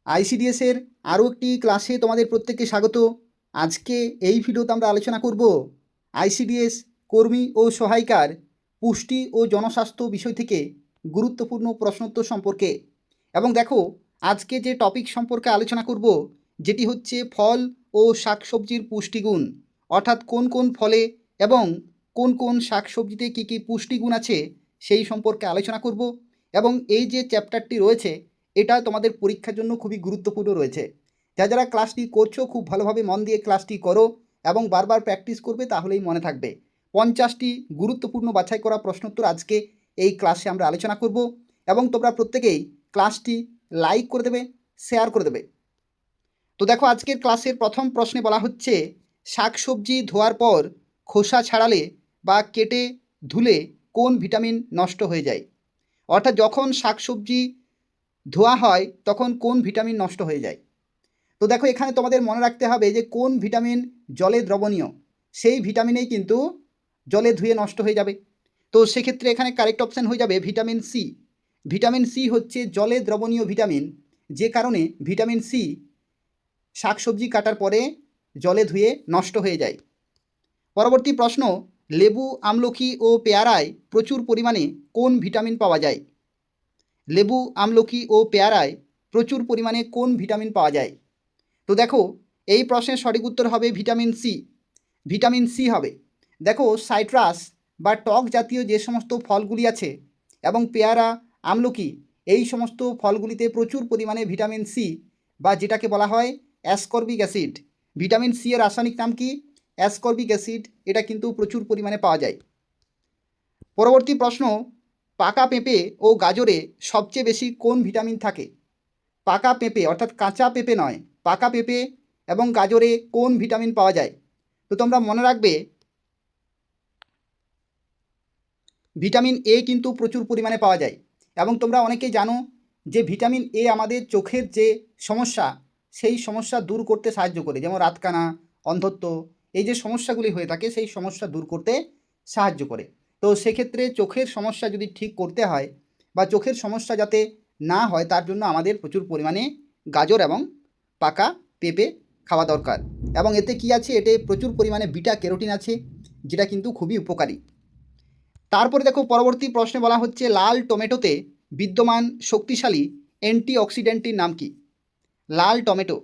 আইসিডিএসের আরও একটি ক্লাসে তোমাদের প্রত্যেককে স্বাগত। আজকে এই ভিডিওতে আমরা আলোচনা করব আইসিডিএস কর্মী ও সহায়িকার পুষ্টি ও জনস্বাস্থ্য বিষয় থেকে গুরুত্বপূর্ণ প্রশ্নোত্তর সম্পর্কে। এবং দেখো, আজকে যে টপিক সম্পর্কে আলোচনা করব যেটি হচ্ছে ফল ও শাকসবজির পুষ্টিগুণ, অর্থাৎ কোন কোন ফলে এবং কোন কোন শাকসবজিতে কী কী পুষ্টিগুণ আছে সেই সম্পর্কে আলোচনা করব। এবং এই যে চ্যাপ্টারটি রয়েছে এটা তোমাদের পরীক্ষার জন্য খুবই গুরুত্বপূর্ণ রয়েছে। যারা ক্লাসটি করছো খুব ভালোভাবে মন দিয়ে ক্লাসটি করো এবং বারবার প্র্যাকটিস করবে, তাহলেই মনে থাকবে। 50টি গুরুত্বপূর্ণ বাছাই করা প্রশ্নোত্তর আজকে এই ক্লাসে আমরা আলোচনা করব এবং তোমরা প্রত্যেকেই ক্লাসটি লাইক করে দেবে, শেয়ার করে দেবে। তো দেখো, আজকের ক্লাসের প্রথম প্রশ্নে বলা হচ্ছে শাকসবজি ধোয়ার পর খোসা ছাড়ালে বা কেটে ধুলে কোন ভিটামিন নষ্ট হয়ে যায়। অর্থাৎ যখন শাকসবজি ধোয়া হয় তখন কোন ভিটামিন নষ্ট হয়ে যায়। তো দেখো, এখানে তোমাদের মনে রাখতে হবে যে কোন ভিটামিন জলে দ্রবণীয়, সেই ভিটামিনেই কিন্তু জলে ধুয়ে নষ্ট হয়ে যাবে। তো সেক্ষেত্রে এখানে কারেক্ট অপশান হয়ে যাবে ভিটামিন সি। ভিটামিন সি হচ্ছে জলে দ্রবণীয় ভিটামিন, যে কারণে ভিটামিন সি শাকসবজি কাটার পরে জলে ধুয়ে নষ্ট হয়ে যায়। পরবর্তী প্রশ্ন, লেবু, আমলকি ও পেয়ারায় প্রচুর পরিমাণে কোন ভিটামিন পাওয়া যায়। লেবু, আমলকি ও পেয়ারায় প্রচুর পরিমাণে কোন ভিটামিন পাওয়া যায়। তো দেখো, এই প্রশ্নের সঠিক উত্তর হবে ভিটামিন সি। ভিটামিন সি হবে। দেখো, সাইট্রাস বা টক জাতীয় যে সমস্ত ফলগুলি আছে এবং পেয়ারা, আমলকি, এই সমস্ত ফলগুলিতে প্রচুর পরিমাণে ভিটামিন সি বা যেটাকে বলা হয় অ্যাসকর্বিক অ্যাসিড। ভিটামিন সি এর রাসায়নিক নাম কি? Ascorbic acid. এটা কিন্তু প্রচুর পরিমাণে পাওয়া যায়। পরবর্তী প্রশ্ন, পাকা পেঁপে ও গাজরে সবচেয়ে বেশি কোন ভিটামিন থাকে। পাকা পেঁপে অর্থাৎ কাঁচা পেঁপে নয়, পাকা পেঁপে এবং গাজরে কোন ভিটামিন পাওয়া যায়। তো তোমরা মনে রাখবে ভিটামিন এ কিন্তু প্রচুর পরিমাণে পাওয়া যায় এবং তোমরা অনেকেই জানো যে ভিটামিন এ আমাদের চোখের যে সমস্যা সেই সমস্যা দূর করতে সাহায্য করে, যেমন রাতকানা, অন্ধত্ব, এই যে সমস্যাগুলি হয়ে থাকে সেই সমস্যা দূর করতে সাহায্য করে। তো সেক্ষেত্রে চোখের সমস্যা যদি ঠিক করতে হয় বা চোখের সমস্যা যাতে না হয় তার জন্য আমাদের প্রচুর পরিমাণে গাজর এবং পাকা পেঁপে খাওয়া দরকার। এবং এতে কি আছে, এতে প্রচুর পরিমাণে বিটা ক্যারোটিন আছে, যেটা কিন্তু খুবই উপকারী। তারপরে দেখো, পরবর্তী প্রশ্নে বলা হচ্ছে লাল টমেটোতে বিদ্যমান শক্তিশালী অ্যান্টিঅক্সিডেন্টটির নাম কি। লাল টমেটো,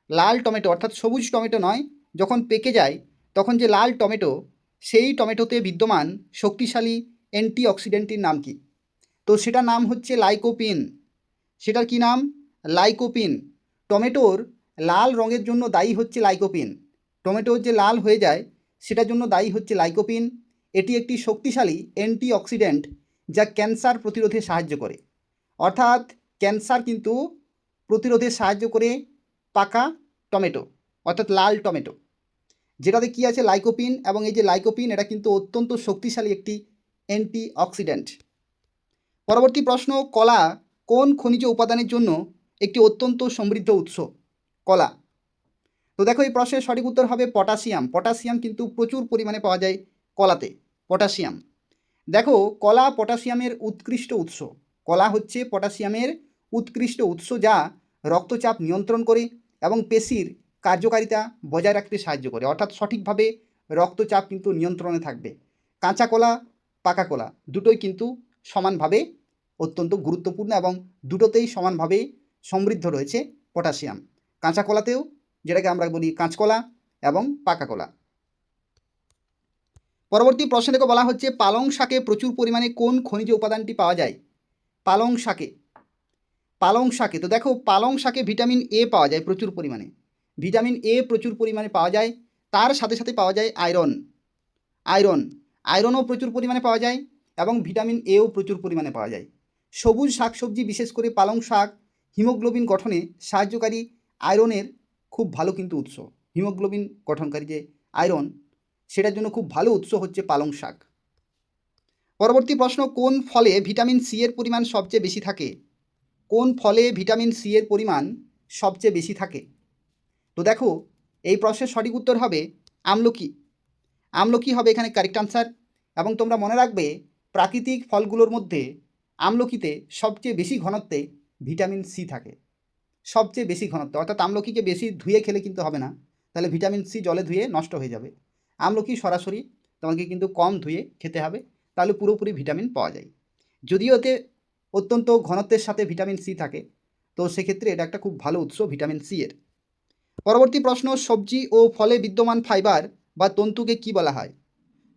লাল টমেটো অর্থাৎ সবুজ টমেটো নয়, যখন পেকে যায় তখন যে লাল টমেটো, সেই টমেটোতে বিদ্যমান শক্তিশালী অ্যান্টিঅক্সিডেন্টটির নাম কি। তো সেটার নাম হচ্ছে লাইকোপিন। সেটার কি নাম? লাইকোপিন। টমেটোর লাল রঙের জন্য দায়ী হচ্ছে লাইকোপিন। টমেটোর যে লাল হয়ে যায় সেটার জন্য দায়ী হচ্ছে লাইকোপিন। এটি একটি শক্তিশালী অ্যান্টিঅক্সিডেন্ট যা ক্যান্সার প্রতিরোধে সাহায্য করে। অর্থাৎ ক্যান্সার কিন্তু প্রতিরোধে সাহায্য করে পাকা টমেটো অর্থাৎ লাল টমেটো, যেটাতে কী আছে লাইকোপিন। এবং এই যে লাইকোপিন এটা কিন্তু অত্যন্ত শক্তিশালী একটি অ্যান্টিঅক্সিডেন্ট। পরবর্তী প্রশ্ন, কলা কোন খনিজ উপাদানের জন্য একটি অত্যন্ত সমৃদ্ধ উৎস। কলা। তো দেখো, এই প্রশ্নের সঠিক উত্তর হবে পটাশিয়াম। পটাশিয়াম কিন্তু প্রচুর পরিমাণে পাওয়া যায় কলাতে, পটাশিয়াম। দেখো, কলা পটাশিয়ামের উৎকৃষ্ট উৎস। কলা হচ্ছে পটাশিয়ামের উৎকৃষ্ট উৎস যা রক্তচাপ নিয়ন্ত্রণ করে এবং পেশির কার্যকারিতা বজায় রাখতে সাহায্য করে। অর্থাৎ সঠিকভাবে রক্তচাপ কিন্তু নিয়ন্ত্রণে থাকবে। কাঁচা কলা, পাকা কলা দুটোই কিন্তু সমানভাবে অত্যন্ত গুরুত্বপূর্ণ এবং দুটোতেই সমানভাবে সমৃদ্ধ রয়েছে পটাশিয়াম। কাঁচা কলাতেও, যেটাকে আমরা বলি কাঁচকলা, এবং পাকা কলা। পরবর্তী প্রশ্ন থেকে বলা হচ্ছে পালং শাকে প্রচুর পরিমাণে কোন খনিজ উপাদানটি পাওয়া যায়। পালং শাকে, পালং শাকে তো দেখো, পালং শাকে ভিটামিন এ পাওয়া যায় প্রচুর পরিমাণে। ভিটামিন এ প্রচুর পরিমাণে পাওয়া যায়, তার সাথে সাথে পাওয়া যায় আয়রন। আয়রন, আয়রনও প্রচুর পরিমাণে পাওয়া যায় এবং ভিটামিন এও প্রচুর পরিমাণে পাওয়া যায়। সবুজ শাকসবজি বিশেষ করে পালং শাক হিমোগ্লোবিন গঠনে সাহায্যকারী আয়রনের খুব ভালো কিন্তু উৎস। হিমোগ্লোবিন গঠনকারী যে আয়রন, সেটার জন্য খুব ভালো উৎস হচ্ছে পালং শাক। পরবর্তী প্রশ্ন, কোন ফলে ভিটামিন সি এর পরিমাণ সবচেয়ে বেশি থাকে। কোন ফলে ভিটামিন সি এর পরিমাণ সবচেয়ে বেশি থাকে। তো দেখো, এই প্রশ্নের সঠিক উত্তর হবে আমলকি। আমলকি হবে এখানে কারেক্ট আনসার। এবং তোমরা মনে রাখবে প্রাকৃতিক ফলগুলোর মধ্যে আমলকিতে সবচেয়ে বেশি ঘনত্বে ভিটামিন সি থাকে। সবচেয়ে বেশি ঘনত্ব, অর্থাৎ আমলকিকে বেশি ধুয়ে খেলে কিন্তু হবে না, তাহলে ভিটামিন সি জলে ধুয়ে নষ্ট হয়ে যাবে। আমলকি সরাসরি তোমাকে কিন্তু কম ধুয়ে খেতে হবে, তাহলে পুরোপুরি ভিটামিন পাওয়া যায়। যদিও এতে অত্যন্ত ঘনত্বের সাথে ভিটামিন সি থাকে, তো সেক্ষেত্রে এটা একটা খুব ভালো উৎস ভিটামিন সি এর। পরবর্তী প্রশ্ন, সবজি ও ফলে বিদ্যমান ফাইবার বা তন্তুকে কি বলা হয়?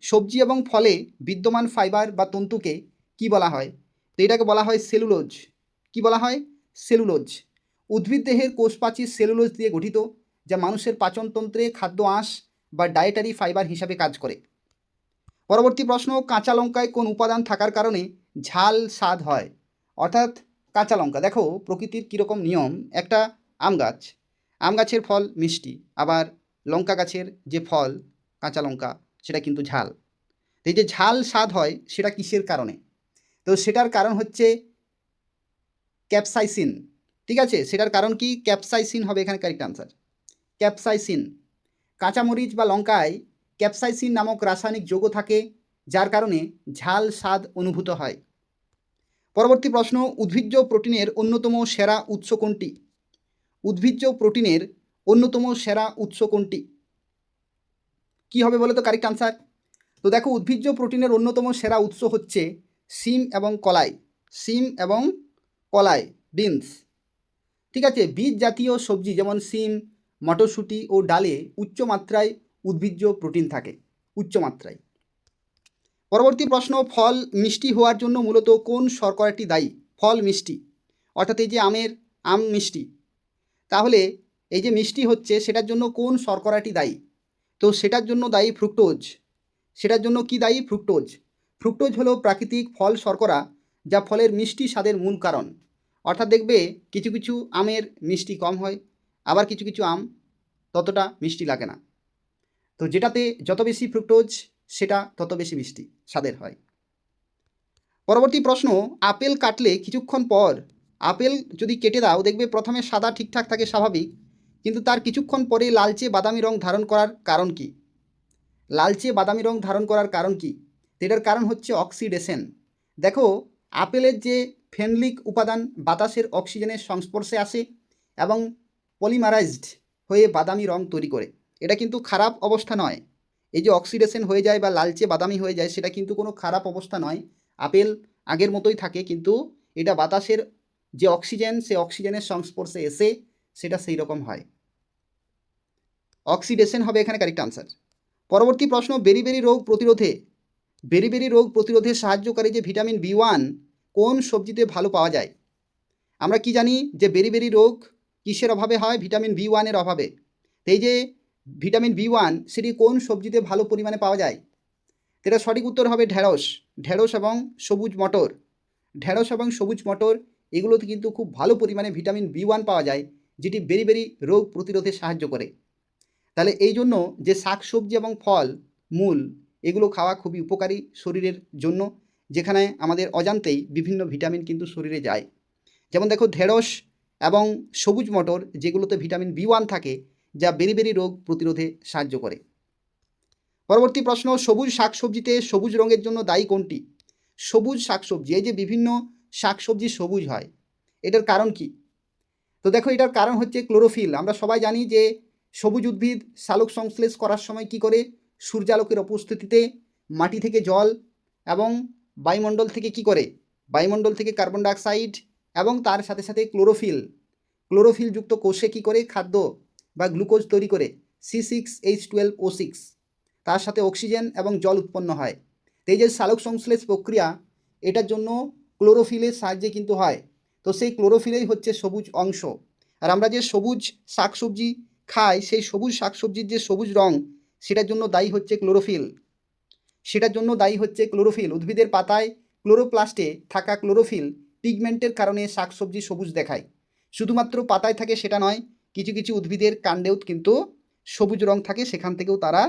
সবজি এবং ফলে বিদ্যমান ফাইবার বা তন্তুকে কি বলা হয়? তো এটাকে বলা হয় সেলুলোজ। কি বলা হয়? সেলুলোজ। উদ্ভিদ দেহের কোষপ্রাচীর সেলুলোজ দিয়ে গঠিত, যা মানুষের পাচনতন্ত্রে খাদ্য আঁশ বা ডায়েটারি ফাইবার হিসাবে কাজ করে। পরবর্তী প্রশ্ন, কাঁচা লঙ্কায় কোন উপাদান থাকার কারণে ঝাল স্বাদ হয়? অর্থাৎ কাঁচা লঙ্কা, দেখো প্রকৃতির কীরকম নিয়ম, একটা আম গাছের ফল মিষ্টি, আবার লঙ্কা গাছের যে ফল কাঁচা লঙ্কা সেটা কিন্তু ঝাল। এই যে ঝাল স্বাদ হয় সেটা কিসের কারণে? তো সেটার কারণ হচ্ছে ক্যাপসাইসিন। ঠিক আছে, সেটার কারণ কি? ক্যাপসাইসিন হবে এখানে কারেক্ট আনসার। ক্যাপসাইসিন। কাঁচামরিচ বা লঙ্কায় ক্যাপসাইসিন নামক রাসায়নিক যৌগ থাকে, যার কারণে ঝাল স্বাদ অনুভূত হয়। পরবর্তী প্রশ্ন, উদ্ভিজ্জ প্রোটিনের অন্যতম সেরা উৎস কোনটি? উদ্ভিজ্জ প্রোটিনের অন্যতম সেরা উৎস কোনটি? কি হবে বলো তো কারেক্ট আনসার? তো দেখো, উদ্ভিজ্জ প্রোটিনের অন্যতম সেরা উৎস হচ্ছে শিম এবং কলাই। শিম এবং কলাই, বিনস। ঠিক আছে, বীজ জাতীয় সবজি যেমন শিম, মটরশুঁটি ও ডালে উচ্চ মাত্রায় উদ্ভিজ্জ প্রোটিন থাকে, উচ্চ মাত্রায়। পরবর্তী প্রশ্ন, ফল মিষ্টি হওয়ার জন্য মূলত কোন শর্করাটি দায়ী? ফল মিষ্টি, অর্থাৎ এই যে আম মিষ্টি, তাহলে এই যে মিষ্টি হচ্ছে সেটার জন্য কোন শর্করাটি দায়ী? তো সেটার জন্য দায়ী ফ্রুক্টোজ। সেটার জন্য কি দায়ী? ফ্রুক্টোজ। ফ্রুক্টোজ হলো প্রাকৃতিক ফল শর্করা, যা ফলের মিষ্টি স্বাদের মূল কারণ। অর্থাৎ দেখবে কিছু কিছু আমের মিষ্টি কম হয়, আবার কিছু কিছু আম ততটা মিষ্টি লাগে না। তো যেটাতে যত বেশি ফ্রুক্টোজ সেটা তত বেশি মিষ্টি স্বাদের হয়। পরবর্তী প্রশ্ন, আপেল কাটলে কিছুক্ষণ পর, আপেল যদি কেটে দাও দেখবে প্রথমে সাদা ঠিকঠাক থাকে স্বাভাবিক, কিন্তু তার কিছুক্ষণ পরে লালচে বাদামি রং ধারণ করার কারণ কি? লালচে বাদামি রং ধারণ করার কারণ কি? এটার কারণ হচ্ছে অক্সিডেশন। দেখো, আপেলের যে ফেনলিক উপাদান বাতাসের অক্সিজেনের সংস্পর্শে আসে এবং পলিমারাইজড হয়ে বাদামি রং তৈরি করে। এটা কিন্তু খারাপ অবস্থা নয়। এই যে অক্সিডেশন হয়ে যায় বা লালচে বাদামি হয়ে যায়, সেটা কিন্তু কোনো খারাপ অবস্থা নয়। আপেল আগের মতোই থাকে, কিন্তু এটা বাতাসের যে অক্সিজেন, সে অক্সিজেনের সংস্পর্শে এসে সেটা সেই রকম হয়। অক্সিডেশন হবে এখানে কারেক্ট আনসার। পরবর্তী প্রশ্ন, বেরিবেরি রোগ প্রতিরোধে সাহায্যকারী যে ভিটামিন বি1 কোন সবজিতে ভালো পাওয়া যায়? আমরা কি জানি যে বেরিবেরি রোগ কিসের অভাবে হয়? ভিটামিন বি1 অভাবে। এই যে ভিটামিন বি1 সেটি কোন সবজিতে ভালো পরিমাণে পাওয়া যায়? এটা সঠিক উত্তর হবে ঢ্যাঁড়স। ঢ্যাঁড়স এবং সবুজ মটর। ঢ্যাঁড়স এবং সবুজ মটর এগুলোতে কিন্তু খুব ভালো পরিমাণে ভিটামিন বি1 পাওয়া যায়, যেটি বেরিবেরি রোগ প্রতিরোধে সাহায্য করে। তাহলে এই জন্য যে শাক সবজি এবং ফল মূল এগুলো খাওয়া খুবই উপকারী শরীরের জন্য, যেখানে আমাদের অজান্তেই বিভিন্ন ভিটামিন কিন্তু শরীরে যায়। যেমন দেখো, ঢেঁড়স এবং সবুজ মটর যেগুলোতে ভিটামিন বি1 থাকে, যা বেরিবেরি রোগ প্রতিরোধে সাহায্য করে। পরবর্তী প্রশ্ন, সবুজ শাকসবজিতে সবুজ রঙের জন্য দায়ী কোনটি? সবুজ শাকসবজি, এই যে বিভিন্ন শাকসবজি সবুজ হয়, এটার কারণ কি? তো দেখো, এটার কারণ হচ্ছে ক্লোরোফিল। আমরা সবাই জানি যে সবুজ উদ্ভিদ সালোক সংশ্লেষ করার সময় কি করে? সূর্যালোকের উপস্থিতিতে মাটি থেকে জল এবং বায়ুমণ্ডল থেকে কি করে? বায়ুমণ্ডল থেকে কার্বন ডাইঅক্সাইড এবং তার সাথে সাথে ক্লোরোফিলযুক্ত কোষে কি করে? খাদ্য বা গ্লুকোজ তৈরি করে C6H12O6, তার সাথে অক্সিজেন এবং জল উৎপন্ন হয়। এই যে সালোক সংশ্লেষ প্রক্রিয়া, এটার জন্য ক্লোরোফিলের সাহায্যে কিন্তু হয়। তো সেই ক্লোরোফিলেই হচ্ছে সবুজ অংশ। আর আমরা যে সবুজ শাকসবজি খাই, সেই সবুজ শাকসবজির যে সবুজ রং, সেটার জন্য দায়ী হচ্ছে ক্লোরোফিল। উদ্ভিদের পাতায় ক্লোরোপ্লাস্টে থাকা ক্লোরোফিল পিগমেন্টের কারণে শাকসবজি সবুজ দেখায়। শুধুমাত্র পাতায় থাকে সেটা নয়, কিছু কিছু উদ্ভিদের কাণ্ডেও কিন্তু সবুজ রং থাকে, সেখান থেকেও তারা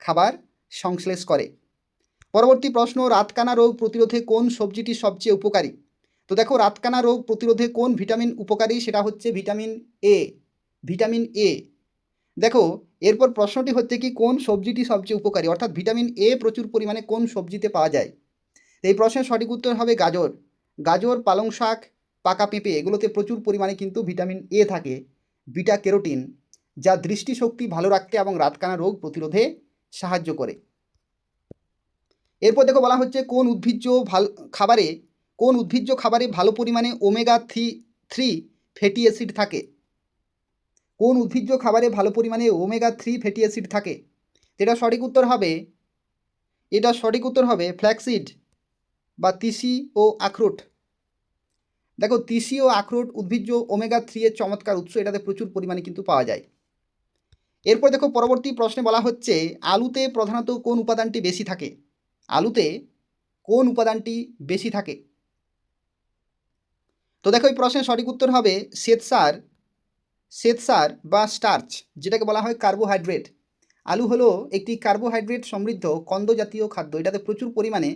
খাবার সংশ্লেষ করে। পরবর্তী প্রশ্ন, রাতকানা রোগ প্রতিরোধে কোন সবজিটি সবচেয়ে উপকারী? তো দেখো, রাতকানা রোগ প্রতিরোধে কোন ভিটামিন উপকারী? সেটা হচ্ছে ভিটামিন এ। দেখো, এরপর প্রশ্নটি হচ্ছে কি, কোন সবজিটি সবচেয়ে উপকারী, অর্থাৎ ভিটামিন এ প্রচুর পরিমাণে কোন সবজিতে পাওয়া যায়? এই প্রশ্নের সঠিক উত্তর হবে গাজর, পালং শাক পাকা পেঁপে এগুলোতে প্রচুর পরিমাণে কিন্তু ভিটামিন এ থাকে, বিটা ক্যারোটিন, যা দৃষ্টিশক্তি ভালো রাখতে এবং রাতকানা রোগ প্রতিরোধে সাহায্য করে। এরপর দেখো বলা হচ্ছে কোন উদ্ভিজ্জ খাবারে ভালো পরিমাণে ওমেগা 3 ফ্যাটি অ্যাসিড থাকে। কোন উদ্ভিজ্জ খাবারে ভালো পরিমাণে ওমেগা 3 ফ্যাটি অ্যাসিড থাকে? এটা সঠিক উত্তর হবে ফ্ল্যাক্সিড বা তিসি ও আখরোট। দেখো তিসি ও আখরোট উদ্ভিজ্জ ওমেগা 3 এর চমৎকার উৎস, এটাতে প্রচুর পরিমাণে কিন্তু পাওয়া যায়। এরপর দেখো পরবর্তী প্রশ্নে বলা হচ্ছে আলুতে প্রধানত কোন উপাদানটি বেশি থাকে? আলুতে কোন উপাদানটি বেশি থাকে? তো দেখো এই প্রশ্নের সঠিক উত্তর হবে শ্বেতসার বা স্টার্চ, যেটাকে বলা হয় কার্বোহাইড্রেট। আলু হলো একটি কার্বোহাইড্রেট সমৃদ্ধ কন্দ জাতীয় খাদ্য, এটাতে প্রচুর পরিমাণে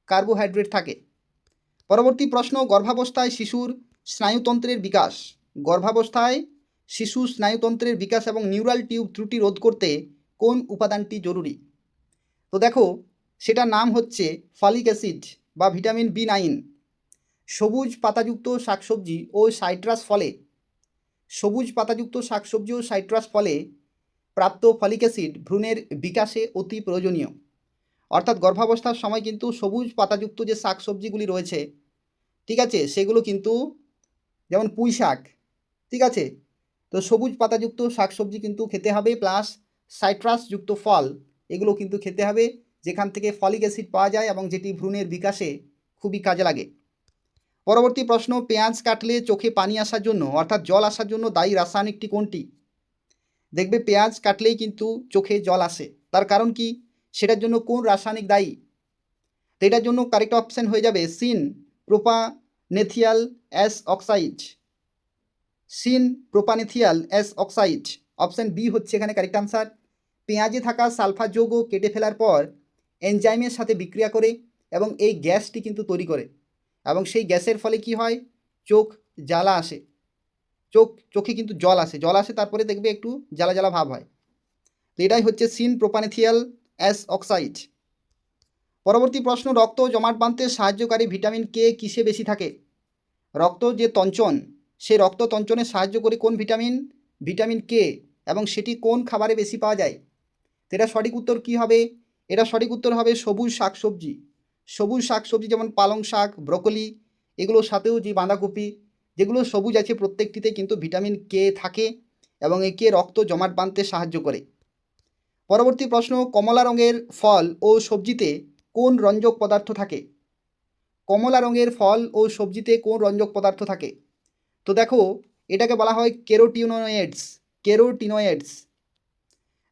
কার্বোহাইড্রেট থাকে। পরবর্তী প্রশ্ন গর্ভাবস্থায় শিশুর স্নায়ুতন্ত্রের বিকাশ এবং নিউরাল টিউব ত্রুটি রোধ করতে কোন উপাদানটি জরুরি? তো দেখো সেটার নাম হচ্ছে ফলিক অ্যাসিড বা ভিটামিন B9। সবুজ পাতাযুক্ত শাকসবজি ও সাইট্রাস ফলে প্রাপ্ত ফলিক অ্যাসিড ভ্রূণের বিকাশে অতি প্রয়োজনীয়। অর্থাৎ গর্ভাবস্থার সময় কিন্তু সবুজ পাতাযুক্ত যে শাকসবজিগুলি রয়েছে, ঠিক আছে, সেগুলো কিন্তু যেমন পুঁই শাক, ঠিক আছে, তো সবুজ পাতাযুক্ত শাকসবজি কিন্তু খেতে হবে, প্লাস সাইট্রাসযুক্ত ফল এগুলো কিন্তু খেতে হবে, যেখান থেকে ফলিক অ্যাসিড পাওয়া যায় এবং যেটি ভ্রূণের বিকাশে খুবই কাজে লাগে। পরবর্তী প্রশ্ন পেঁয়াজ কাটলে চোখে পানি আসার জন্য অর্থাৎ জল আসার জন্য দায়ী রাসায়নিকটি কোনটি? দেখবে পেঁয়াজ কাটলেই কিন্তু চোখে জল আসে, তার কারণ কি? সেটার জন্য কোন রাসায়নিক দায়ী? তো এটার জন্য কারেক্ট অপশান হয়ে যাবে syn propanethial S oxide. Option B হচ্ছে এখানে কারেক্ট আনসার। পেঁয়াজে থাকা সালফার যৌগ কেটে ফেলার পর এনজাইমের সাথে বিক্রিয়া করে এবং এই গ্যাসটি কিন্তু তৈরি করে, এবং সেই গ্যাসের ফলে কি হয়? চোখে কিন্তু জল আসে, তারপরে দেখবে একটু জ্বালা জ্বালা ভাব হয়। তো এটাই হচ্ছে সিন প্রোপানেথিয়াল অ্যাস অক্সাইড। পরবর্তী প্রশ্ন রক্ত জমাট বাঁধতে সাহায্যকারী ভিটামিন কে কিসে বেশি থাকে? রক্ত যে তঞ্চন, সে রক্ত তঞ্চনে সাহায্য করে কোন ভিটামিন কে, এবং সেটি কোন খাবারে বেশি পাওয়া যায়? তো এটা সঠিক উত্তর কী হবে? এটা সঠিক উত্তর হবে সবুজ শাকসবজি, যেমন পালং শাক, ব্রকলি, এগুলোর সাথেও যে বাঁধাকপি, যেগুলো সবুজ আছে প্রত্যেকটিতে কিন্তু ভিটামিন কে থাকে এবং এই কে রক্ত জমাট বাঁধতে সাহায্য করে। পরবর্তী প্রশ্ন কমলা রঙের ফল ও সবজিতে কোন রঞ্জক পদার্থ থাকে? কমলা রঙের ফল ও সবজিতে কোন রঞ্জক পদার্থ থাকে? তো দেখো এটাকে বলা হয় ক্যারোটিনয়েডস।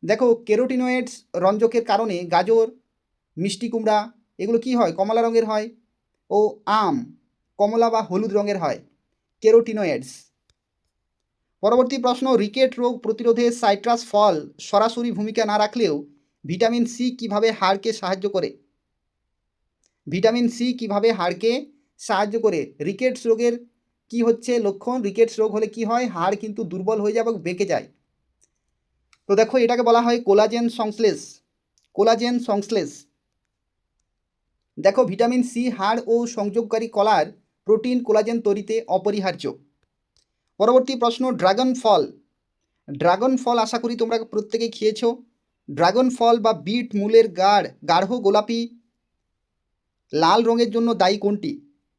দেখো ক্যারোটিনয়েডস রঞ্জকের কারণে গাজর, মিষ্টি কুমড়া এগুলো কি হয়? কমলা রঙের হয়, ও আম কমলা বা হলুদ রঙের হয়, ক্যারোটিনয়েডস। পরবর্তী প্রশ্ন রিকেট রোগ প্রতিরোধে সাইট্রাস ফল সরাসরি ভূমিকা না রাখলেও ভিটামিন সি কিভাবে হাড়কে সাহায্য করে? রিকেটস রোগের কি হচ্ছে লক্ষণ? রিকেটস রোগ হলে কি হয়? হাড় কিন্তু দুর্বল হয়ে যায় এবং বেঁকে যায়। তো দেখো এটাকে বলা হয় কোলাজেন সংশ্লেষ। দেখো ভিটামিন সি হাড় ও সংযোগকারী কলার প্রোটিন কোলাজেন তৈরিতে অপরিহার্য। পরবর্তী প্রশ্ন ড্রাগন ফল আশা করি তোমরা প্রত্যেকেই খেয়েছো। ড্রাগন ফল বা বিট মূলের গাঢ় গোলাপি লাল রঙের জন্য দায়ী কোনটি?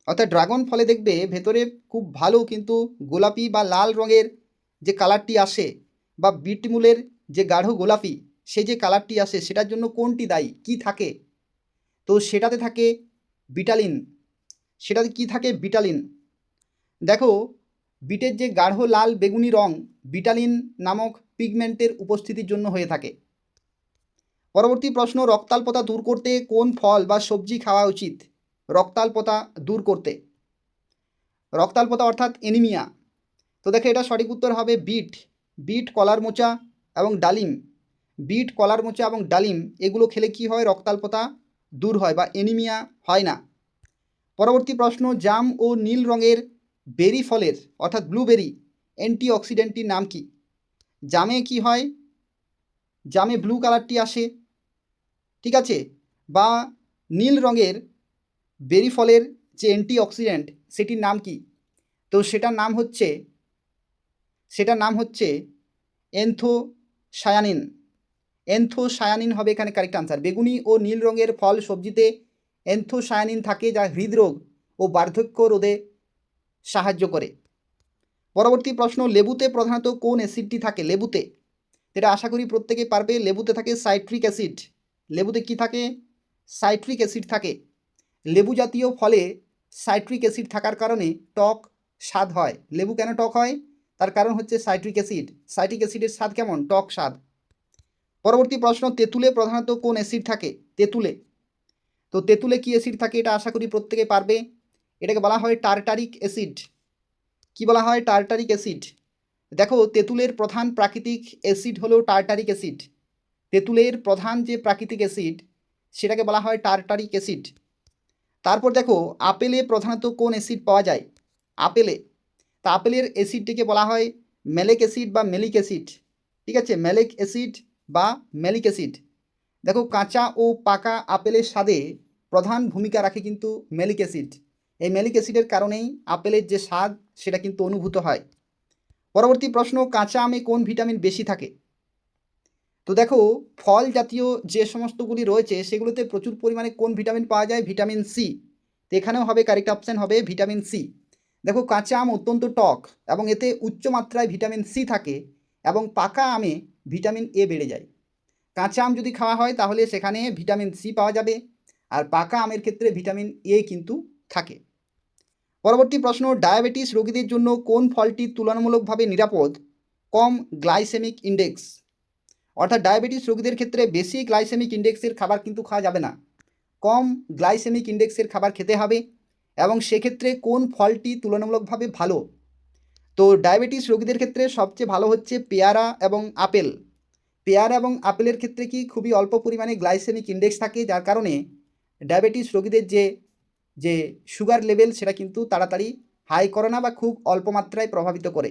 অর্থাৎ ড্রাগন ফলে দেখবে ভেতরে খুব ভালো কিন্তু গোলাপি বা লাল রঙের যে কালারটি আসে, বা বিট মূলের যে গাঢ় গোলাপি সেই যে কালারটি আসে, সেটার জন্য কোনটি দায়ী? কি থাকে? তো সেটাতে থাকে বিটালিন। দেখো বিটের যে গাঢ় লাল বেগুনি রং বিটালিন নামক পিগমেন্টের উপস্থিতির জন্য হয়ে থাকে। পরবর্তী প্রশ্ন রক্তাল্পতা দূর করতে কোন ফল বা সবজি খাওয়া উচিত? রক্তাল্পতা অর্থাৎ এনিমিয়া। তো দেখো এটা সঠিক উত্তর হবে বিট কলার মোচা এবং ডালিম এগুলো খেলে কি হয়? রক্তাল্পতা দূর হয় বা এনিমিয়া হয় না। পরবর্তী প্রশ্ন জাম ও নীল রঙের বেরি ফলের অর্থাৎ ব্লুবেরি অ্যান্টিঅক্সিডেন্টটির নাম কি? জামে কি হয়? জামে ব্লু কালারটি আসে, ঠিক আছে, বা নীল রঙের বেরি ফলের যে অ্যান্টিঅক্সিডেন্ট সেটির নাম কি? তো সেটার নাম হচ্ছে এন্থোসায়ানিন। এন্থোসায়ানিন হবে এখানে কারেক্ট আনসার। বেগুনি ও নীল রঙের ফল সবজিতে এন্থোসায়ানিন থাকে, যা হৃদরোগ ও বার্ধক্য রোধে সাহায্য করে। পরবর্তী প্রশ্ন, লেবুতে প্রধানত কোন অ্যাসিডটি থাকে? লেবুতে, এটা আশা করি প্রত্যেকে পারবে। লেবুতে থাকে সাইট্রিক অ্যাসিড। লেবুতে কি থাকে? সাইট্রিক অ্যাসিড থাকে। লেবু জাতীয় ফলে সাইট্রিক অ্যাসিড থাকার কারণে টক স্বাদ হয়। লেবু কেন টক হয়? তার কারণ হচ্ছে সাইট্রিক অ্যাসিড। সাইট্রিক অ্যাসিডের স্বাদ কেমন? টক স্বাদ। পরবর্তী প্রশ্ন, তেঁতুলে প্রধানত কোন অ্যাসিড থাকে? তেঁতুলে, তো তেঁতুলে কি অ্যাসিড থাকে? এটা আশা করি প্রত্যেকে পারবে। এটাকে বলা হয় টার্টারিক অ্যাসিড। কি বলা হয়? Tartaric acid. দেখো, তেঁতুলের প্রধান প্রাকৃতিক অ্যাসিড হলো টার্টারিক অ্যাসিড। তেঁতুলের প্রধান যে প্রাকৃতিক অ্যাসিড সেটাকে বলা হয় টার্টারিক অ্যাসিড। তারপর দেখো, আপেলে প্রধানত কোন অ্যাসিড পাওয়া যায়? আপেলে, তা আপেলের অ্যাসিডটিকে বলা হয় ম্যালিক অ্যাসিড বা মেলিক অ্যাসিড। ঠিক আছে, ম্যালিক অ্যাসিড বা মেলিক অ্যাসিড। দেখো, কাঁচা ও পাকা আপেলের স্বাদে প্রধান ভূমিকা রাখে কিন্তু মেলিক অ্যাসিড। এই মেলিক অ্যাসিডের কারণেই আপেলের যে স্বাদ সেটা কিন্তু অনুভূত হয়। পরবর্তী প্রশ্ন, কাঁচা আমে কোন ভিটামিন বেশি থাকে? তো দেখো, ফল জাতীয় যে সমস্তগুলি রয়েছে সেগুলোতে প্রচুর পরিমাণে কোন ভিটামিন পাওয়া যায়? Vitamin C. তো এখানেও হবে কারেক্ট অপশান হবে ভিটামিন সি। দেখো, কাঁচা আম অত্যন্ত টক এবং এতে উচ্চ মাত্রায় ভিটামিন সি থাকে, এবং পাকা আমে ভিটামিন এ বেড়ে যায়। কাঁচা আম যদি খাওয়া হয় তাহলে সেখানে ভিটামিন সি পাওয়া যাবে, আর পাকা আমের ক্ষেত্রে ভিটামিন এ কিন্তু থাকে। পরবর্তী প্রশ্ন, ডায়াবেটিস রোগীদের জন্য কোন ফলটি তুলনামূলকভাবে নিরাপদ? কম গ্লাইসেমিক ইন্ডেক্স। অর্থাৎ ডায়াবেটিস রোগীদের ক্ষেত্রে বেশি গ্লাইসেমিক ইন্ডেক্সের খাবার কিন্তু খাওয়া যাবে না, কম গ্লাইসেমিক ইন্ডেক্সের খাবার খেতে হবে। এবং সেক্ষেত্রে কোন ফলটি তুলনামূলকভাবে ভালো? তো ডায়াবেটিস রোগীদের ক্ষেত্রে সবচেয়ে ভালো হচ্ছে পেয়ারা এবং আপেল। পেয়ারা এবং আপেলের ক্ষেত্রে কি খুবই অল্প পরিমাণে গ্লাইসেমিক ইন্ডেক্স থাকে, যার কারণে ডায়াবেটিস রোগীদের যে সুগার লেভেল সেটা কিন্তু তাড়াতাড়ি হাই করে না বা খুব অল্প মাত্রায় প্রভাবিত করে।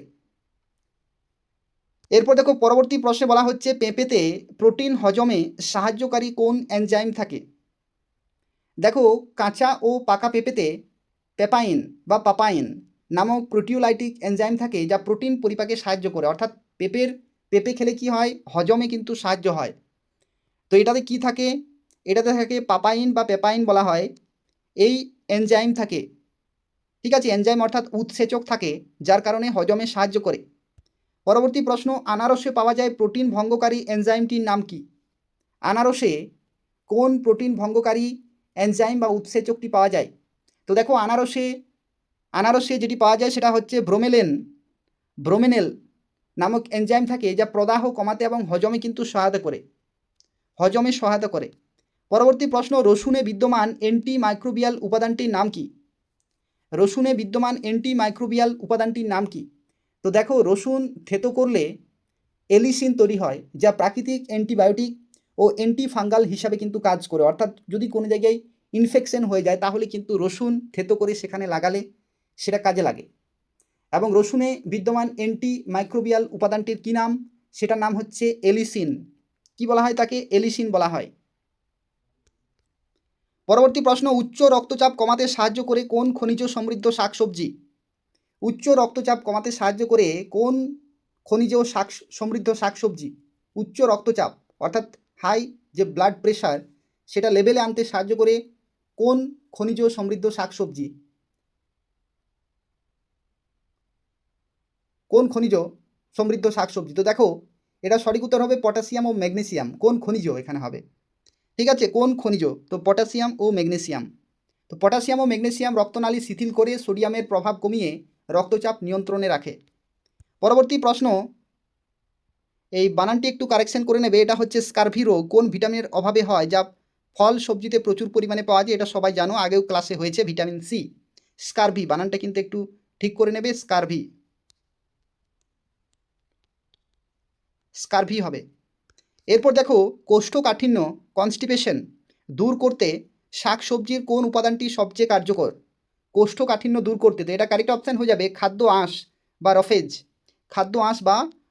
এরপর দেখো, পরবর্তী প্রশ্নে বলা হচ্ছে পেঁপেতে প্রোটিন হজমে সাহায্যকারী কোন এনজাইম থাকে? দেখো, কাঁচা ও পাকা পেঁপেতে পেপাইন বা পাপাইন নামক প্রোটিওলাইটিক এনজাইম থাকে, যা প্রোটিন পরিপাকে সাহায্য করে। অর্থাৎ পেঁপে খেলে কি হয়? হজমে কিন্তু সাহায্য হয়। তো এটাতে কি থাকে? এটাতে থাকে পাপাইন বা পেপাইন বলা হয়। এই এনজাইম থাকে, ঠিক আছে, এনজাইম অর্থাৎ উৎসেচক থাকে, যার কারণে হজমে সাহায্য করে। পরবর্তী প্রশ্ন, আনারসে পাওয়া যায় প্রোটিন ভঙ্গকারী এনজাইমটির নাম কি? আনারসে কোন প্রোটিন ভঙ্গকারী এনজাইম বা উৎসেচকটি পাওয়া যায়? তো দেখো, আনারসে যেটি পাওয়া যায় সেটা হচ্ছে ব্রোমেনেল নামক এনজাইম থাকে, যা প্রদাহ কমাতে এবং হজমে কিন্তু সহায়তা করে। পরবর্তী প্রশ্ন, রসুনে বিদ্যমান অ্যান্টি মাইক্রোবিয়াল উপাদানটির নাম কি? রসুনে বিদ্যমান অ্যান্টি মাইক্রোবিয়াল উপাদানটির নাম কি? তো দেখো, রসুন থেতো করলে এলিসিন তৈরি হয়, যা প্রাকৃতিক অ্যান্টিবায়োটিক ও অ্যান্টিফাঙ্গাল হিসাবে কিন্তু কাজ করে। অর্থাৎ যদি কোনো জায়গায় ইনফেকশন হয়ে যায় তাহলে কিন্তু রসুন থেতো করে সেখানে লাগালে সেটা কাজে লাগে। এবং রসুনে বিদ্যমান অ্যান্টি মাইক্রোবিয়াল উপাদানটির কী নাম? সেটার নাম হচ্ছে এলিসিন। কি বলা হয় তাকে? এলিসিন বলা হয়। পরবর্তী প্রশ্ন, উচ্চ রক্তচাপ কমাতে সাহায্য করে কোন খনিজ সমৃদ্ধ শাকসবজি? উচ্চ রক্তচাপ কমাতে সাহায্য করে কোন খনিজ সমৃদ্ধ শাকসবজি উচ্চ রক্তচাপ অর্থাৎ হাই যে ব্লাড প্রেশার সেটা লেভেলে আনতে সাহায্য করে কোন খনিজ সমৃদ্ধ শাকসবজি? কোন খনিজ সমৃদ্ধ শাকসবজি? তো দেখো, এটা সঠিক উত্তর হবে পটাশিয়াম ও ম্যাগনেসিয়াম। কোন খনিজ এখানে হবে? ঠিক আছে, কোন খনিজ? তো পটাশিয়াম ও ম্যাগনেসিয়াম। তো পটাশিয়াম ও ম্যাগনেসিয়াম রক্তনালী শিথিল করে সোডিয়ামের প্রভাব কমিয়ে রক্তচাপ নিয়ন্ত্রণে রাখে। পরবর্তী প্রশ্ন, এই বানানটি একটু কারেকশন করে নেবে। এটা হচ্ছে স্কারভি রোগ কোন ভিটামিনের অভাবে হয়, যা ফল সবজিতে প্রচুর পরিমাণে পাওয়া যায়? এটা সবাই জানো, আগেও ক্লাসে হয়েছে, ভিটামিন সি। স্কারভি বানানটা কিন্তু একটু ঠিক করে নেবে, স্কারভি হবে। এরপর দেখো, কোষ্ঠকাঠিন্য কনস্টিপেশন দূর করতে শাকসবজির কোন উপাদানটি সবচেয়ে কার্যকর? কোষ্ঠকাঠিন্য দূর করতে, তো এটা কারেক্ট অপশান হয়ে যাবে খাদ্য আঁশ বা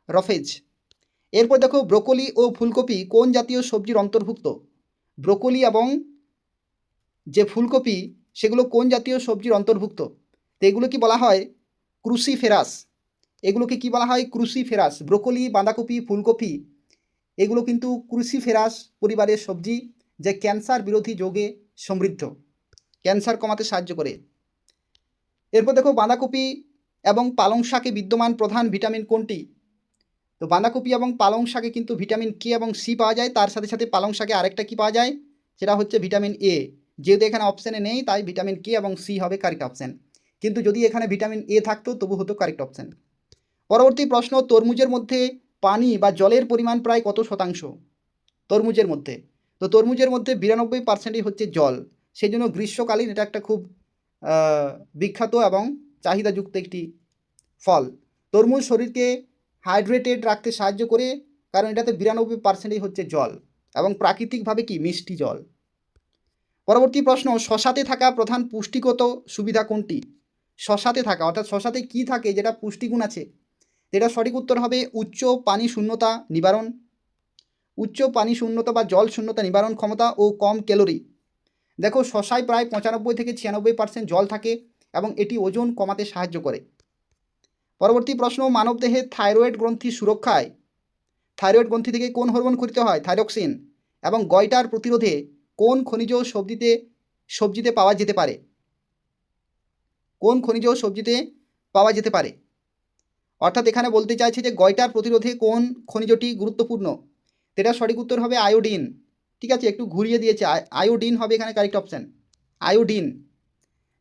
রফেজ। এরপর দেখো, ব্রোকলি ও ফুলকপি কোন জাতীয় সবজির অন্তর্ভুক্ত? ব্রোকলি এবং যে ফুলকপি সেগুলো কোন জাতীয় সবজির অন্তর্ভুক্ত? তো এগুলো কি বলা হয়? ক্রুসিফেরাস, এগুলোকে কি বলা হয়? ক্রুসিফেরাস। ব্রোকলি, বাঁধাকপি, ফুলকপি এগুলো কিন্তু ক্রুসিফেরাস পরিবারের সবজি, যা ক্যান্সার বিরোধী যোগে সমৃদ্ধ, ক্যান্সার কমাতে সাহায্য করে। এরপর দেখো বাঁধাকপি এবং পালং শাকে বিদ্যমান প্রধান ভিটামিন কোনটি? তো বাঁধাকপি এবং পালং শাকে কিন্তু ভিটামিন কে এবং সি পাওয়া যায়, তার সাথে সাথে পালং শাকে আরেকটা কি পাওয়া যায়, সেটা হচ্ছে ভিটামিন এ। যেহেতু এখানে অপশানে নেই তাই ভিটামিন কে এবং সি হবে কারেক্ট অপশান, কিন্তু যদি এখানে ভিটামিন এ থাকতো তবু হতো কারেক্ট অপশান। পরবর্তী প্রশ্ন, তরমুজের মধ্যে পানি বা জলের পরিমাণ প্রায় কত শতাংশ? তরমুজের মধ্যে, তো তরমুজের মধ্যে 92%ই হচ্ছে জল, সেই জন্য গ্রীষ্মকালীন এটা একটা খুব বিখ্যাত এবং চাহিদাযুক্ত একটি ফল। তরমুজ শরীরকে হাইড্রেটেড রাখতে সাহায্য করে, কারণ এটাতে 92%ই হচ্ছে জল এবং প্রাকৃতিকভাবে কি মিষ্টি জল। পরবর্তী প্রশ্ন, শশাতে থাকা প্রধান পুষ্টিগত সুবিধা কোনটি? শশাতে থাকা অর্থাৎ শশাতে কি থাকে যেটা পুষ্টিগুণ আছে? এটা সঠিক উত্তর হবে উচ্চ পানি শূন্যতা নিবারণ, উচ্চ পানি শূন্যতা বা জল শূন্যতা নিবারণ ক্ষমতা ও কম ক্যালোরি। দেখো শশায় প্রায় 95 থেকে 96% জল থাকে এবং এটি ওজন কমাতে সাহায্য করে। পরবর্তী প্রশ্ন, মানবদেহে থাইরয়েড গ্রন্থি সুরক্ষায় থাইরয়েড গ্রন্থি থেকে কোন হরমোন ক্ষরিত হয়? থাইরক্সিন। এবং গয়টার প্রতিরোধে কোন খনিজ সবজিতে পাওয়া যেতে পারে? কোন খনিজ সবজিতে পাওয়া যেতে পারে? অর্থাৎ এখানে বলতে চাইছে যে গয়টার প্রতিরোধে কোন খনিজটি গুরুত্বপূর্ণ? এটা সঠিক উত্তর হবে আয়োডিন। ঠিক আছে, একটু ঘুরিয়ে দিয়েছে, আয়োডিন হবে এখানে কারেক্ট অপশান, আয়োডিন।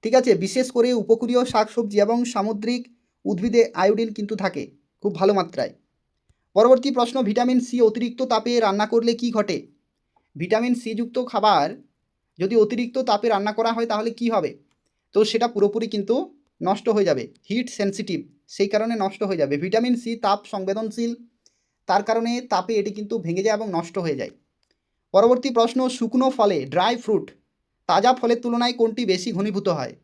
ঠিক আছে, বিশেষ করে উপকূলীয় শাকসবজি এবং সামুদ্রিক উদ্ভিদে আয়োডিন কিন্তু থাকে খুব ভালো মাত্রায়। পরবর্তী প্রশ্ন, ভিটামিন সি অতিরিক্ত তাপে রান্না করলে কি ঘটে? ভিটামিন সি যুক্ত খাবার যদি অতিরিক্ত তাপে রান্না করা হয় তাহলে কি হবে? তো সেটা পুরোপুরি কিন্তু নষ্ট হয়ে যাবে, হিট সেন্সিটিভ, সেই কারণে নষ্ট হয়ে যাবে। ভিটামিন সি তাপ সংবেদনশীল, তার কারণে তাপে এটি কিন্তু ভেঙে যায় এবং নষ্ট হয়ে যায়। পরবর্তী প্রশ্ন, শুকনো ফলে ড্রাই ফ্রুট তাজা ফলের তুলনায় কোনটি বেশি ঘনীভূত হয়?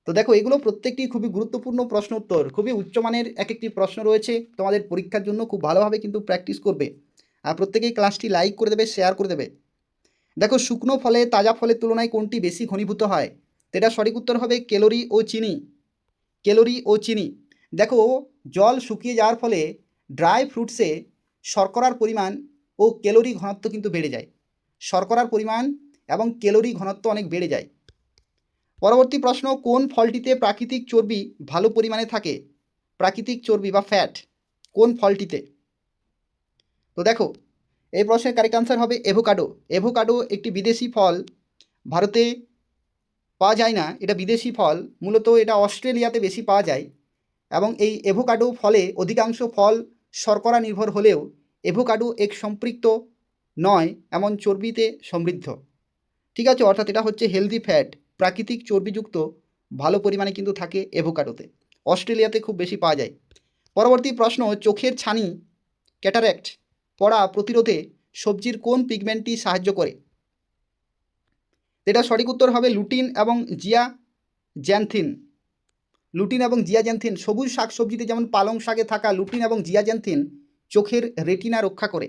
তো দেখো এগুলো প্রত্যেকটি খুবই গুরুত্বপূর্ণ প্রশ্ন উত্তর, খুবই উচ্চমানের এক একটি প্রশ্ন রয়েছে তোমাদের পরীক্ষার জন্য, খুব ভালোভাবে কিন্তু প্র্যাকটিস করবে আর প্রত্যেকেই ক্লাসটি লাইক করে দেবে, শেয়ার করে দেবে। দেখো শুকনো ফলে তাজা ফলের তুলনায় কোনটি বেশি ঘনীভূত হয়? এটা সঠিক উত্তর হবে ক্যালোরি ও চিনি, ক্যালোরি ও চিনি। দেখো জল শুকিয়ে যাওয়ার ফলে ড্রাই ফ্রুটসে শর্করার পরিমাণ ও ক্যালোরি ঘনত্ব কিন্তু বেড়ে যায়, শর্করার পরিমাণ এবং ক্যালোরি ঘনত্ব অনেক বেড়ে যায়। পরবর্তী প্রশ্ন, কোন ফলটিতে প্রাকৃতিক চর্বি ভালো পরিমাণে থাকে? প্রাকৃতিক চর্বি বা ফ্যাট কোন ফলটিতে? তো দেখো এই প্রশ্নের কারেক্ট আনসার হবে অ্যাভোকাডো। অ্যাভোকাডো একটি বিদেশি ফল, ভারতে পাওয়া যায় না, এটা বিদেশি ফল, মূলত এটা অস্ট্রেলিয়াতে বেশি পাওয়া যায়। এবং এই অ্যাভোকাডো ফলে অধিকাংশ ফল শর্করা নির্ভর হলেও অ্যাভোকাডো এক সম্পৃক্ত নয় এমন চর্বিতে সমৃদ্ধ। ঠিক আছে, অর্থাৎ এটা হচ্ছে হেলদি ফ্যাট, প্রাকৃতিক চর্বিযুক্ত ভালো পরিমাণে কিন্তু থাকে অ্যাভোকাডোতে, অস্ট্রেলিয়াতে খুব বেশি পাওয়া যায়। পরবর্তী প্রশ্ন, চোখের ছানি ক্যাটারেক্ট পড়া প্রতিরোধে সবজির কোন পিগমেন্টটি সাহায্য করে? এটা সঠিক উত্তর হবে লুটিন এবং জিয়াজ্যান্থিন। লুটিন এবং জিয়াজ্যান্থিন, সবুজ শাকসবজিতে যেমন পালং শাকে থাকা লুটিন এবং জিয়াজ্যান্থিন চোখের রেটিনা রক্ষা করে।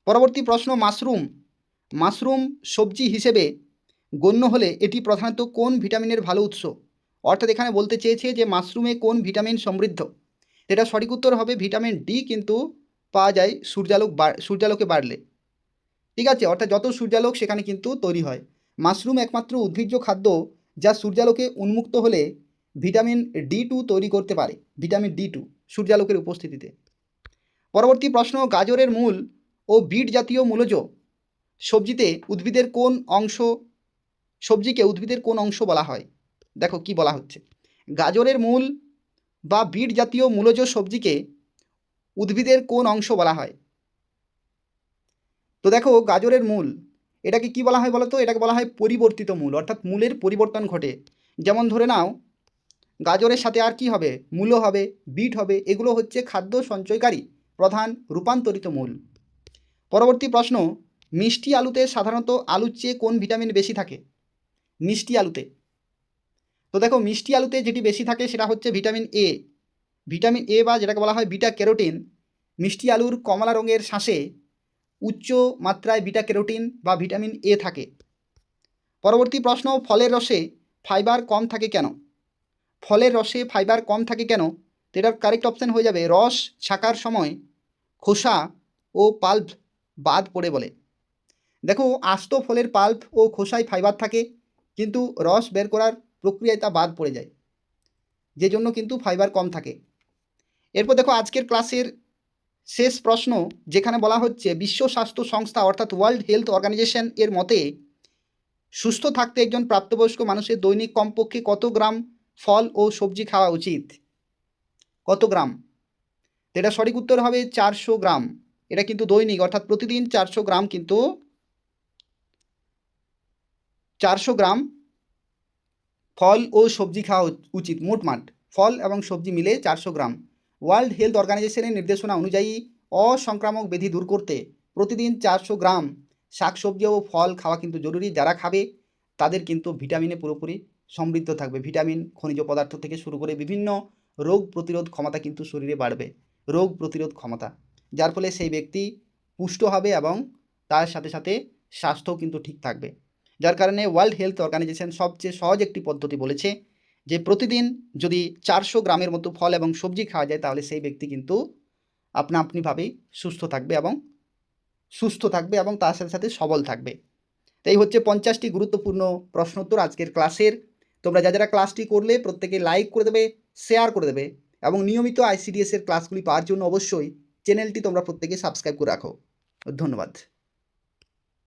পরবর্তী প্রশ্ন, মাশরুম সবজি হিসেবে গণ্য হলে এটি প্রধানত কোন ভিটামিনের ভালো উৎস? অর্থাৎ এখানে বলতে চেয়েছে যে মাশরুমে কোন ভিটামিন সমৃদ্ধ? এটা সঠিক উত্তর হবে ভিটামিন ডি, কিন্তু পাওয়া যায় সূর্যালোকে বাড়লে। ঠিক আছে, অর্থাৎ যত সূর্যালোক সেখানে কিন্তু তৈরি হয়। মাশরুম একমাত্র উদ্ভিজ্জ খাদ্য যা সূর্যালোকে উন্মুক্ত হলে ভিটামিন D2 তৈরি করতে পারে, ভিটামিন D2 সূর্যালোকের উপস্থিতিতে। পরবর্তী প্রশ্ন, গাজরের মূল ও বিট জাতীয় মূলজ সবজিকে উদ্ভিদের কোন অংশ বলা হয়? দেখো কি বলা হচ্ছে, গাজরের মূল বা বিট জাতীয় মূলজ সবজিকে উদ্ভিদের কোন অংশ বলা হয়? তো দেখো গাজরের মূল, এটাকে কি বলা হয় বলো তো? এটাকে বলা হয় পরিবর্তিত মূল, অর্থাৎ মূলের পরিবর্তন ঘটে। যেমন ধরে নাও গাজরের সাথে আর কি হবে, মূলো হবে, বিট হবে, এগুলো হচ্ছে খাদ্য সঞ্চয়কারী প্রধান রূপান্তরিত মূল। পরবর্তী প্রশ্ন, মিষ্টি আলুতে সাধারণত আলুর চেয়ে কোন ভিটামিন বেশি থাকে? মিষ্টি আলুতে, তো দেখো মিষ্টি আলুতে যেটি বেশি থাকে সেটা হচ্ছে ভিটামিন এ। ভিটামিন এ বা যেটাকে বলা হয় বিটা ক্যারোটিন, মিষ্টি আলুর কমলা রঙের শাঁসে উচ্চ মাত্রায় বিটা ক্যারোটিন বা ভিটামিন এ থাকে। পরবর্তী প্রশ্ন, ফলের রসে ফাইবার কম থাকে কেন? ফলের রসে ফাইবার কম থাকে কেন? তো এটার কারেক্ট অপশান হয়ে যাবে রস ছাকার সময় খোসা ও পাল্প বাদ পড়ে বলে। দেখো, আস্ত ফলের পাল্প ও খোসায় ফাইবার থাকে, কিন্তু রস বের করার প্রক্রিয়ায় তা বাদ পড়ে যায়, যে জন্য কিন্তু ফাইবার কম থাকে। এরপর দেখো আজকের ক্লাসের শেষ প্রশ্ন, যেখানে বলা হচ্ছে বিশ্ব স্বাস্থ্য সংস্থা অর্থাৎ ওয়ার্ল্ড হেলথ অর্গানাইজেশন এর মতে সুস্থ থাকতে একজন প্রাপ্তবয়স্ক মানুষের দৈনিক কমপক্ষে কত গ্রাম ফল ও সবজি খাওয়া উচিত? কত গ্রাম? এটা সঠিক উত্তর হবে 400 গ্রাম। এটা কিন্তু দৈনিক, অর্থাৎ প্রতিদিন 400 গ্রাম, কিন্তু 400 গ্রাম ফল ও সবজি খাওয়া উচিত। মোটমাট ফল এবং সবজি মিলে 400 গ্রাম। ওয়ার্ল্ড হেলথ অর্গানাইজেশনের নির্দেশনা অনুযায়ী অসংক্রামক ব্যাধি দূর করতে প্রতিদিন 400 গ্রাম শাকসবজি ও ফল খাওয়া কিন্তু জরুরি। যারা খাবে তাদের কিন্তু ভিটামিনে পুরোপুরি সমৃদ্ধ থাকবে। ভিটামিন, খনিজ পদার্থ থেকে শুরু করে বিভিন্ন রোগ প্রতিরোধ ক্ষমতা কিন্তু শরীরে বাড়বে, রোগ প্রতিরোধ ক্ষমতা, যার ফলে সেই ব্যক্তি পুষ্ট হবে এবং তার সাথে সাথে স্বাস্থ্যও কিন্তু ঠিক থাকবে। যার কারণে ওয়ার্ল্ড হেলথ অর্গানাইজেশন সবচেয়ে সহজ একটি পদ্ধতি বলেছে যে প্রতিদিন যদি 400 গ্রামের মতো ফল এবং সবজি খাওয়া যায়, তাহলে সেই ব্যক্তি কিন্তু আপনাআপনিভাবেই সুস্থ থাকবে এবং তার সাথে সাথে সবল থাকবে। তাই হচ্ছে 50টি গুরুত্বপূর্ণ প্রশ্নোত্তর আজকের ক্লাসের। তোমরা যারা ক্লাসটি করলে প্রত্যেকে লাইক করে দেবে, শেয়ার করে দেবে, এবং নিয়মিত আইসিডিএস এর ক্লাসগুলি পাওয়ার জন্য অবশ্যই চ্যানেলটি তোমরা প্রত্যেকে সাবস্ক্রাইব করে রাখো। ধন্যবাদ।